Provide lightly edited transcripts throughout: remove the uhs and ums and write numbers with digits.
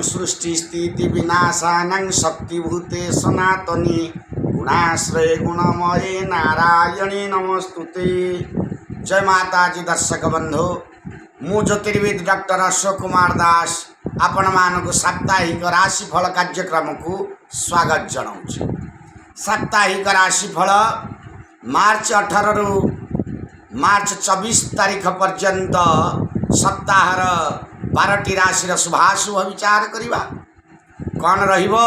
सृष्टि स्थिति विनाशानं शक्तिभूते सनातनी गुणाश्रय गुणमये नारायणी नमस्तुते। जय माता जी। दर्शक बंधु, मु ज्योतिर्विद डॉक्टर अशोक कुमार दास आपण मानक साप्ताहिक राशिफल कार्यक्रम को स्वागत जनाऊँ। साप्ताहिक राशिफल मार्च 18 रु मार्च 24 तारीख पर्यंत सप्ताहर 12टी राशि शुभाशुभ विचार करिबा। कौन रहिबो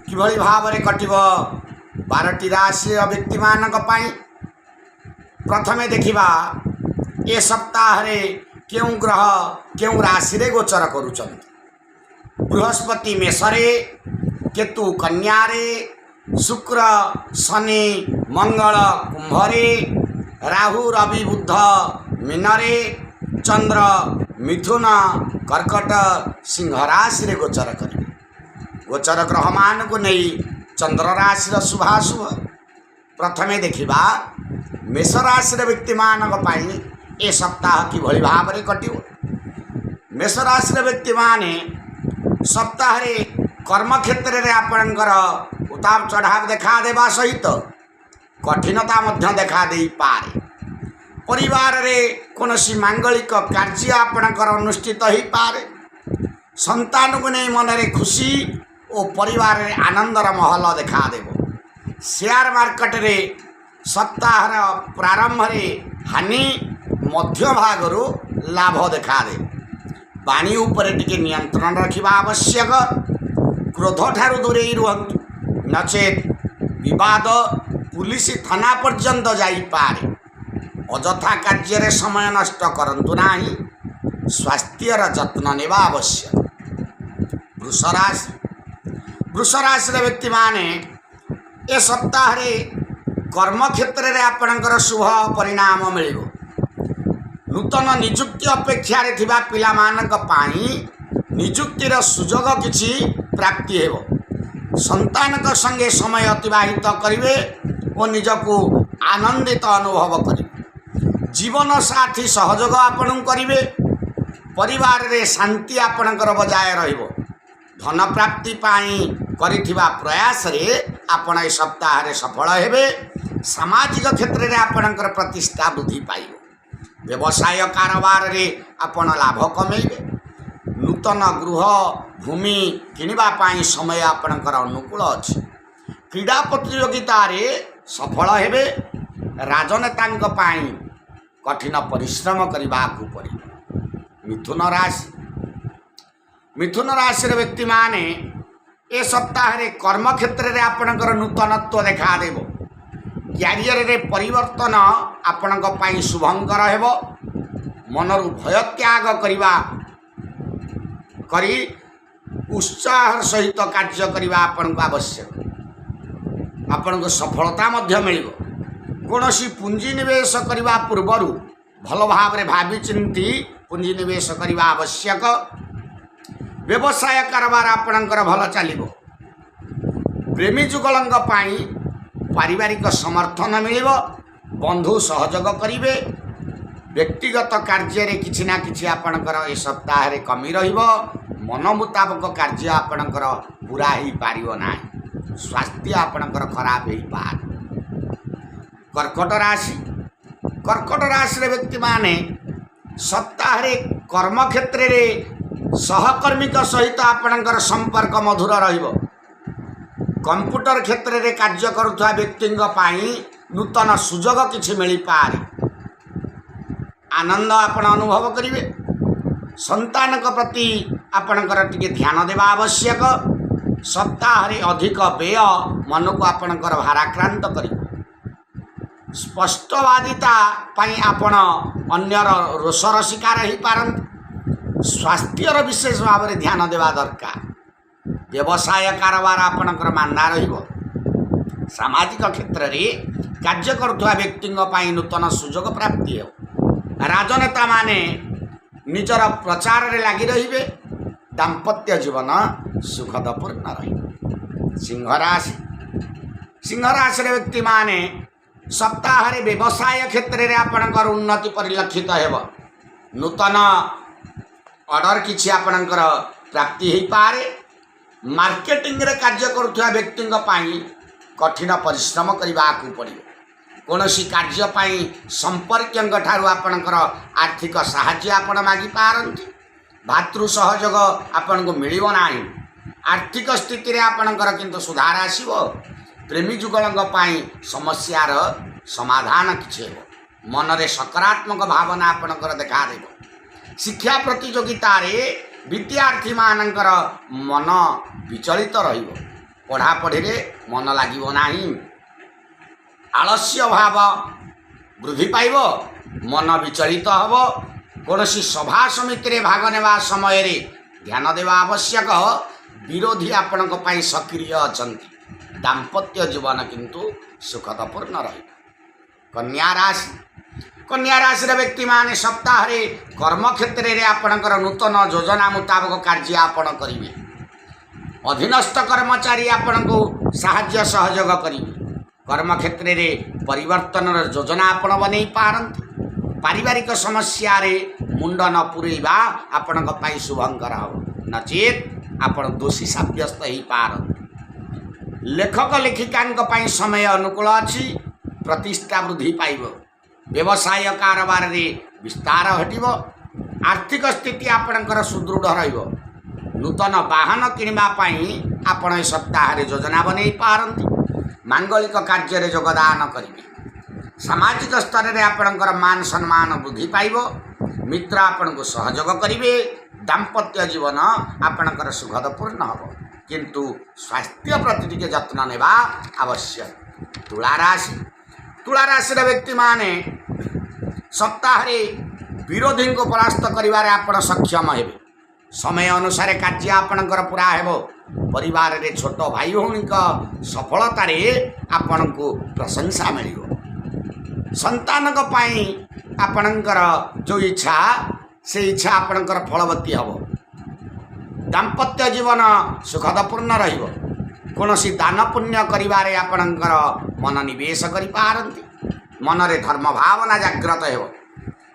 किभଳି भाବରେ कटिबो 12टी राशि व्यक्ति मानक पाई। प्रथमे देखिबा ए सप्ताह रे केउ ग्रह केउ राशि रे गोचर करूचंती। बृहस्पति मेष रे, केतु कन्या रे, शुक्र शनि मंगल कुंभ रे, राहु रवि बुध मीन रे, चंद्र मिथुन कर्कट सिंह राशि रे गोचर करिवे। गोचर ग्रह मान को नहीं चंद्र राशि शुभाशुभ। प्रथमे देखिबा मेष राशि रे व्यक्ति मानक पाई ए सप्ताह किभଳି भाବରେ कटियो। मेष राशि रे व्यक्ति माने सप्ताह रे कर्म क्षेत्र रे आपणकर उतार चढ़ाव देखा देवा सहित कठिनता मध्य देखा दे पारे। परिवार रे कोनोसी मांगलिक कार्य आपणकर अनुष्ठित ही पारे। संतान को नहीं मन रे खुशी और परिवार रे आनंदर महल देखा देबो। शेयर मार्केट रे सप्ताह प्रारंभ रे हानि मध्य भागरु लाभ देखा दे। वाणी उपरे टिके नियंत्रण रखिबा आवश्यक। क्रोध ठारू दूरे रुहंतु, नचेत विवाद पुलिस थाना पर्यंत जाई पारे। अजथा कार्य रे समय नष्ट करंतु नाही। स्वास्थ्यर जत्न नेबा आवश्यक। वृष राशि रे व्यक्ति माने ए सप्ताह रे कर्म क्षेत्र रे आपणकर शुभ परिणाम मिलिबो। नूतन नियुक्ति अपेक्षा रे थिबा पिला मानक पाई नियुक्तिर सुजोग किछि प्राप्ति हेबो। संतानक संगे समय अतिबाहित करिवे और निजको आनंदित अनुभव करिवे। जीवन साथी सहयोग आपण करिवे। परिवार रे शांति आपणकर बजाय रहिबो। धन प्राप्ति पाई करिथिबा प्रयास रे आपण ए सप्ताह रे सफल हेबे। सामाजिक क्षेत्र रे आपणकर प्रतिष्ठा वृद्धि पाइबो। व्यवसाय कारोबार रे आपण लाभ कमेइबे। नूतन गृह भूमि किनिबा पाई समय आपणकर अनुकूल अछि। क्रीडा प्रतियोगिता रे सफल हेबे। राजनेतांक पाई कठिन परिश्रम करबा को पड़े। मिथुन राशि रे व्यक्ति माने ए सप्ताह रे कर्म क्षेत्र रे आपणकर नूतनत्व देखा देबो। क्यारियर रे परिवर्तन आपणक पाई शुभंकर हेबो। मनरु भय त्याग करी उत्साह सहित कार्य करबा आपणक आवश्यक। आपणक सफलता मध्य मिलिबो। कोनोसी पुंजी निवेश करबा पूर्वरु भल भाव भावी चिंती पुंजी निवेश करबा आवश्यक। व्यवसाय कारोबार आपणकर भल चलिबो। प्रेमी जुगलंग पाई पारिवारिक समर्थन मिलिबो। बंधु सहयोग करिवे। व्यक्तिगत कार्य रे किछि ना किछि आपणकर ए सप्ताह रे कमी रहिबो। मन मुताबक कार्य आपणकर पूरा ही पारिबो नाही। स्वास्थ्य आपणकर खराब ही पार। कर्कट राशि रे व्यक्ति माने सप्ताह रे कर्म क्षेत्र रे सहकर्मी सहित आपणकर संपर्क मधुर रहिबो। कंप्यूटर क्षेत्र रे कार्य करुवा व्यक्ति नूतन सुजोग किछि मिली पारे। आनंद आपण अनुभव करिवे। संतान प्रति आपणकर टिके ध्यान देवा आवश्यक। सप्ताह रे अधिक व्यय मन को आपणकर भाराक्रांत करिवे। स्पष्टवादिता पाई आपण अन्यर रोषर शिकार ही पारंत। स्वास्थ्यर विशेष भाव में ध्यान देवा दरकार। व्यवसाय कारोबार आपणकर मांदा रहिबो। सामाजिक क्षेत्र रे कार्य करुवा व्यक्ति नूतन सुजोग प्राप्ति हो। राजनेता माने निजर प्रचार रे लगी रहिबे। दाम्पत्य जीवन सुखदपूर्ण रहिबो। सिंह राशि व्यक्ति माने सप्ताह रे व्यवसाय क्षेत्र रे आपणकर उन्नति परिलक्षित हेबो। नूतन ऑर्डर किछि आपणकर प्राप्ति हो पारे। मार्केटिंग रे कार्य करुवा व्यक्ति कठिन परिश्रम करने को पड़ो। कौन सी कार्य संपर्क ठारू आपणकर आर्थिक साहाय्य आपण मागी पारती। भातृ सहयोग आपण को मिल ना। आर्थिक स्थिति आपणकर किंतु सुधार आसो। प्रेमी जुगल समस्यार समाधान किसी मन रे सकारात्मक भावना आपणकर देखा देव। शिक्षा प्रतियोगिता विद्यार्थी मानकर मन विचलित रढ़ापढ़ी मन लगे ना। आलस्य भाव वृद्धि पाइब, मन विचलित हब। कौन सी सभा समिति भाग नेवा समय रे ध्यान देवा आवश्यक। विरोधी आपण सक्रिय अच्छा। दाम्पत्य जीवन किंतु सुखदपूर्ण रही। कन्या राशि व्यक्ति माने सप्ताह रे कर्म क्षेत्र में आपणकर नूतन योजना मुताबक कार्य आपण करेंगे। अधीनस्थ कर्मचारी आपण को साहाय्य सहयोग करेंगे। कर्म क्षेत्र में परिवर्तन योजना आपण बन पारती। पारिवारिक समस्या रे मुंड न पुरेवा आपण शुभंकर हो, नचेत आपण दोषी साब्यस्त हो पारती। लेखक लेखिका समय अनुकूल अच्छी। प्रतिष्ठा वृद्धि पाइब। व्यवसाय कारोबार रे विस्तार हटिब। आर्थिक स्थिति आपणकर सुदृढ़ रहिब। नूतन वाहन किणवा आपण सप्ताह योजना बन पारती। मांगलिक कार्य योगदान करेंगे। सामाजिक स्तर में आपणकर मान सम्मान वृद्धि पाइब। मित्र आपण को सहयोग करेंगे। दाम्पत्य जीवन आपणकर सुखदपूर्ण हम, किंतु स्वास्थ्य प्रति टिके जत्न नेबा आवश्यक। तुला राशि व्यक्ति माने सप्ताह विरोधी को परास्त करिवारे आपण सक्षम हेबे। समय अनुसार कार्य आपणकर पूरा हेबो। परिवार रे छोट भाई भौणी सफलतार आपण को प्रशंसा मिलिबो। संतान आपणकर जो इच्छा से इच्छा आपणकर फलवती हबो। दाम्पत्य जीवन सुखदपूर्ण रहिबो। कौन सी दान पुण्य करिवारे आपणकर मन निवेश करि पारंती। मन रे धर्म भावना जागृत हो।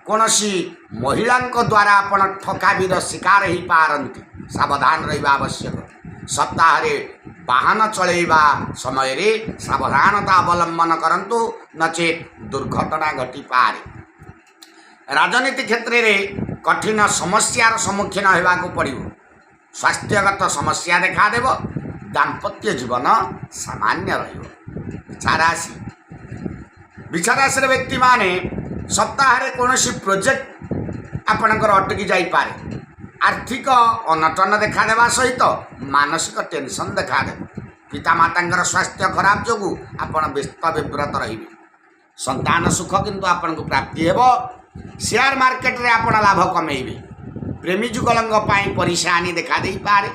कौन सी महिला द्वारा आपण ठकावीर शिकार हो पारंती। सावधान रहिबा आवश्यक। सप्ताह वाहन चलैबा समय रे सावधानता अवलंबन करंतु, नचेत दुर्घटना घटी पारे। राजनीति क्षेत्र में कठिन समस्यार सम्मुखीन होगाक पड़ो। स्वास्थ्यगत समस्या देखा देव। दाम्पत्य जीवन सामान्य विचाराशी व्यक्ति माने सप्ताह कौन सी प्रोजेक्ट आपणकर अटकी जापे। आर्थिक अनटन देखा देवा सहित मानसिक टेंशन देखा दे। पितामाता स्वास्थ्य खराब जो आपण व्यस्त विव्रत रही। संतान सुख किंतु आपन को प्राप्ति हेब। शेयर मार्केट रे आपण लाभ कमेबे। प्रेमी जुगल परेशानी देखा दे पारे।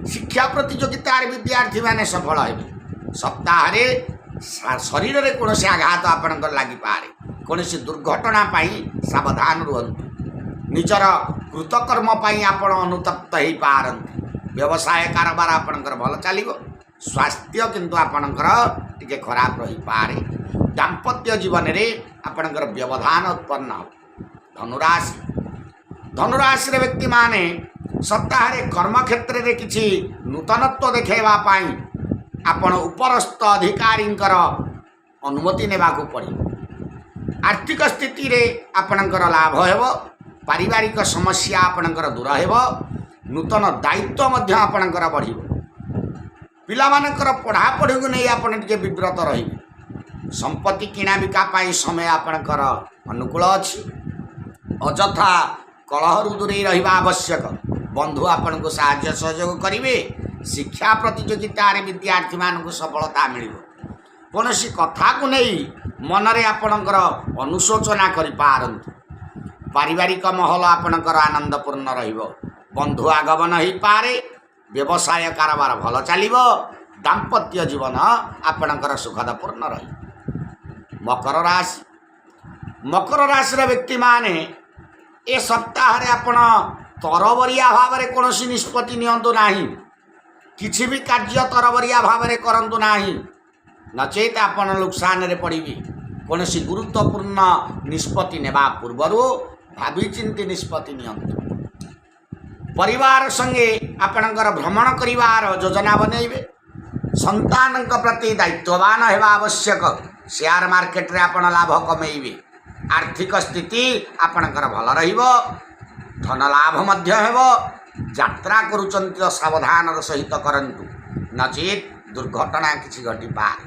शिक्षा प्रतियोगिता विद्यार्थी माने सफल हेबे। सप्ताह शरीर रे कौन से आघात आपणकर लगी पारे। कौन सी दुर्घटना सावधान रुहतु। निजर कृतकर्म आपण अनुतप्त हो पारती। व्यवसाय कारोबार आपणकर भल चलिबो। स्वास्थ्य किंतु आपणकर टिके खराब रही पारे। दाम्पत्य जीवन रे आपणकर व्यवधान उत्पन्न हो। धनुराशि व्यक्ति माने सप्ताह कर्म क्षेत्र में किसी नूतनत्व देखा आपण उपरस्थ अधिकारी अनुमति नेबा को पड़ी। आर्थिक स्थिति रे आपणकर लाभ हेब। पारिवारिक समस्या आपणकर दूर हेब। नूतन दायित्व मध्य आपणकर बढ़िब। पिलामानकर पढ़ापढ़ी को नहीं आपण टिके विव्रत रही। संपत्ति किणा बिका समय आपणकर अनुकूल अच्छी। अଯଥା कलहरु दूरे रहिबा आवश्यक। बंधु आपण को साहाय्य सहयोग करेंगे। शिक्षा प्रतियोगिता विद्यार्थी मान सफलता मिल। कौन सी कथा को नहीं मन रे आपणकर अनुशोचना करि पारंतु। पारिवारिक महल आपणकर आनंदपूर्ण रहिबो। बंधु आगमन हो पारे। व्यवसाय कारोबार भल चलिबो। दाम्पत्य जीवन आपणकर सुखदपूर्ण रही। मकर राशि व्यक्ति माने ए सप्ताह रे आपण तरबरिया भाव में कौन सी निष्पत्ति नियंतु नाही। किछि भी कार्य तरबरिया भाव में करंतु नाही, नचेत आपण नुकसान रे पड़िबी। कौन सी गुरुत्वपूर्ण निष्पत्ति नेबा पूर्व भावी चिंती निष्पत्ति नियंतु। परिवार संगे आपणकर भ्रमण करिवार योजना बनैबे संतान प्रति दायित्ववान हेबा आवश्यक शेयर मार्केट रे आपण लाभ कमेइबे आर्थिक स्थिति आपणकर भल रहिबो धन लाभ मध्य हेबो यात्रा करूचंती तो सावधान सहित करंतु नचेत दुर्घटना किछि घटी पारे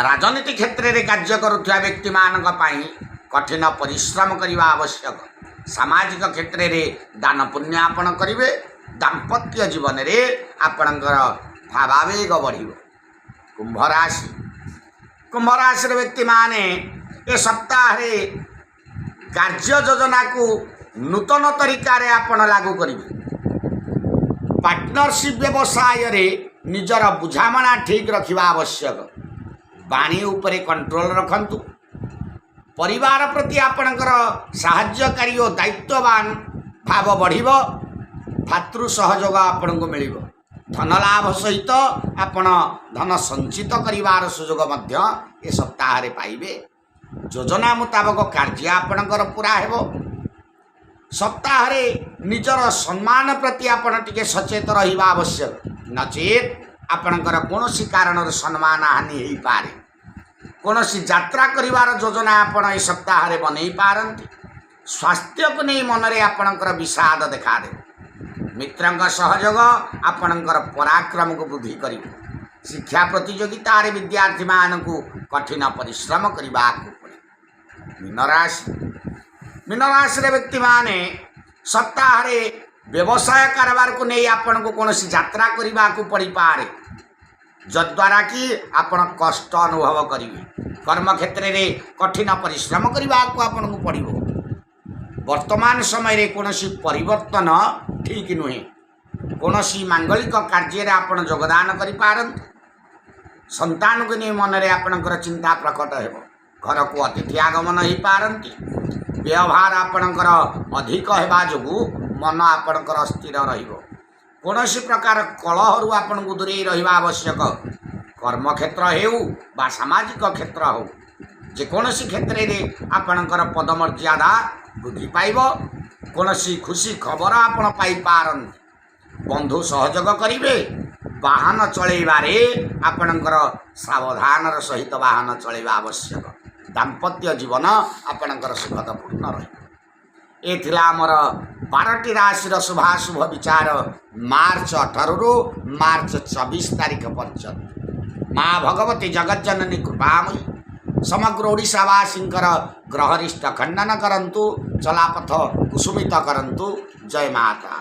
राजनीति क्षेत्र में कार्य करुवा व्यक्ति मानक पई कठिन परिश्रम करने आवश्यक सामाजिक क्षेत्र में दान पुण्य आपण करेंगे दाम्पत्य जीवन में आपणकर भावावेग बढ़ कुंभ राशि व्यक्ति माने ए सप्ताह कार्य योजना को नूतन तरीका रे आपण लागू करेंगे पार्टनरशिप व्यवसाय रे निजर बुझामणा ठीक रखा आवश्यक वाणी उपरे कंट्रोल रखंतु परिवार प्रति आपणकर साहाय्यकारी और दायित्ववान भाव बढ़िबो भातृ सहयोग आपण को मिलिबो धन लाभ सहित आपण धन संचित करिवार सुयोग मध्य ए सप्ताह रे पाइबे योजना मुताबक कार्य आपणकर पूरा हेबो सप्ताह रे निजर सम्मान प्रति आपण टिके सचेत रहिबा आवश्यक नचेत आपणकर कोनोसी कारण सम्मान हानि हो पारे कोनोसी यात्रा करिवार योजना आपण ए सप्ताह रे बनै पारंती स्वास्थ्य को नहीं मन रे आपणकर विषाद देखा दे मित्रंक सहयोग आपणकर पराक्रम को वृद्धि करिवो शिक्षा प्रतियोगिता रे विद्यार्थी मानकु कठिन परिश्रम करिबा को पड़े मीन राशि रे व्यक्ति माने सप्ताह रे व्यवसाय कारोबार को नहीं आपन को कोनोसी यात्रा करिबा को पड़ी पारे जद्वारा कि आपण कष्ट अनुभव करिवे कर्म क्षेत्र में कठिन परिश्रम करने को आपन को पड़ो वर्तमान समय रे कोनोसी परिवर्तन ठीक नुहे कोनोसी मांगलिक कार्य आपन योगदान करि पारंत संतान को नहीं मन रे आपनकर चिंता प्रकट हेबो घर को अतिथि आगमन हो पारंती व्यवहार आपणकर अधिक हेबा जोगु मन आपणकर अस्थिर रहिबो कोनोसी प्रकार कलहरु आपन को दूरे रहिबा आवश्यक कर्म क्षेत्र हेउ बा सामाजिक क्षेत्र हो जे कोनोसी क्षेत्र में आपणकर पदमर्यादा वृद्धि पाइबो कोनोसी खुशी खबर आपण पाई पारन बंधु सहयोग करिवे वाहन चलैबारे आपणकर सावधानर सहित वाहन चलैबा आवश्यक दाम्पत्य जीवन आपणकर सुखदपूर्ण रही ए थिला आमर 12टी राशि शुभाशुभ विचार मार्च 18 रु मार्च 24 तारीख पर्यंत माँ भगवती जगज्जननी कृपामयी समग्र ओडिशावासींकर ग्रहरिष्ट खंडन करंतु चलापथ कुसुमित करंतु जय माता।